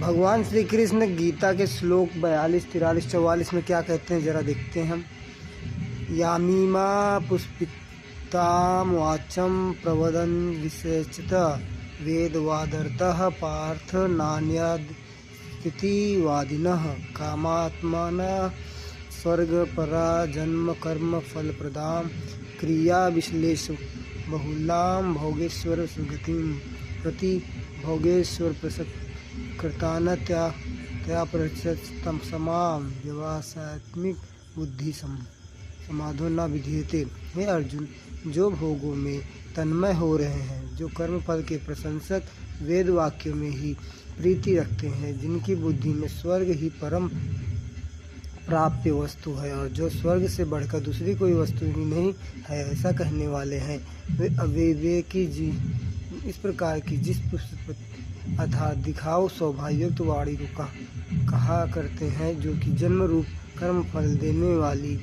भगवान श्री कृष्ण गीता के श्लोक 42, 43, 44 में क्या कहते हैं, जरा देखते हैं हम। यामीमा पुष्पिताम वाचम प्रवदन विशेषत वेदवादर्तः पार्थ नान्यदितिवादिनः कामात्मना स्वर्गपरा जन्म कर्म फलप्रदां क्रिया विश्लेष बहुलां भोगेश्वर सुगतिं प्रति भोगेश्वर कृतान त्या प्रचतम समाम व्यवसायत्मिक बुद्धि समाधो न विधीयते। हे अर्जुन, जो भोगों में तन्मय हो रहे हैं, जो कर्म फल के प्रशंसक वेद वाक्यों में ही प्रीति रखते हैं, जिनकी बुद्धि में स्वर्ग ही परम प्राप्य वस्तु है और जो स्वर्ग से बढ़कर दूसरी कोई वस्तु ही नहीं है, ऐसा कहने वाले हैं, वे अविवेकी जी इस प्रकार की जिस अर्थात दिखाओ स्वभावयुक्त वाणी को कहा करते हैं, जो कि जन्म रूप कर्म फल देने वाली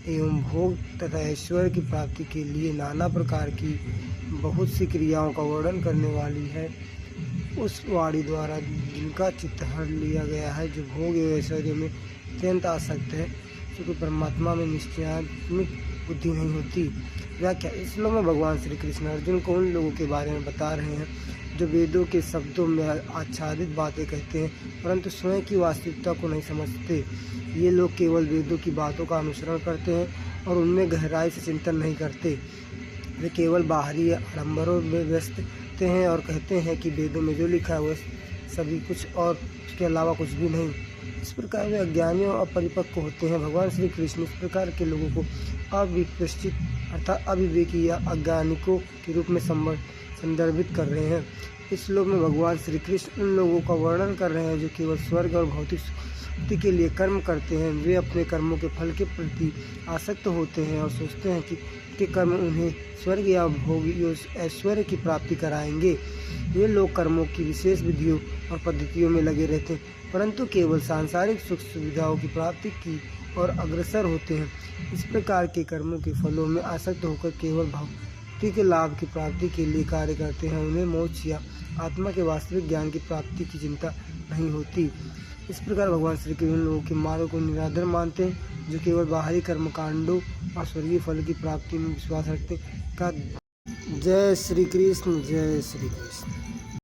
एवं भोग तथा ऐश्वर्य की प्राप्ति के लिए नाना प्रकार की बहुत सी क्रियाओं का वर्णन करने वाली है, उस वाणी द्वारा जिनका चित्त हर लिया गया है, जो भोग एवं ऐश्वर्य में अत्यंत आसक्त है, क्योंकि परमात्मा में निश्चयात्मिक बुद्धि नहीं होती। व्याख्या। इस श्लोक में भगवान श्री कृष्ण अर्जुन को उन लोगों के बारे में बता रहे हैं जो वेदों के शब्दों में आच्छादित बातें कहते हैं, परंतु स्वयं की वास्तविकता को नहीं समझते। ये लोग केवल वेदों की बातों का अनुसरण करते हैं और उनमें गहराई से चिंतन नहीं करते। वे केवल बाहरी आडंबरों में व्यस्त हैं और कहते हैं कि वेदों में जो लिखा है वह सभी कुछ और उसके अलावा कुछ भी नहीं। इस प्रकार वे अज्ञानी और अपरिपक्व होते हैं। भगवान श्री कृष्ण इस प्रकार के लोगों को अविकसित अर्थात अविवेकी या अज्ञानिकों के रूप में संदर्भित कर रहे हैं। इस श्लोक में भगवान श्री कृष्ण उन लोगों का वर्णन कर रहे हैं जो केवल स्वर्ग और भौतिक सुखी के लिए कर्म करते हैं। वे अपने कर्मों के फल के प्रति आसक्त होते हैं और सोचते हैं कि कर्म उन्हें स्वर्ग या भोग ऐश्वर्य की प्राप्ति कराएंगे। वे लोग कर्मों की विशेष विधियों और पद्धतियों में लगे रहते हैं, परंतु केवल सांसारिक सुख सुविधाओं की प्राप्ति की ओर अग्रसर होते हैं। इस प्रकार के कर्मों के फलों में आसक्त होकर केवल भौतिक लाभ की प्राप्ति के लिए कार्य करते हैं। उन्हें मोक्ष या आत्मा के वास्तविक ज्ञान की प्राप्ति की चिंता नहीं होती। इस प्रकार भगवान श्री कृष्ण लोगों के मार्ग को निरादर मानते हैं, जो केवल बाहरी कर्मकांडों और स्वर्गीय फल की प्राप्ति में विश्वास रखते हैं। जय श्री कृष्ण, जय श्री कृष्ण।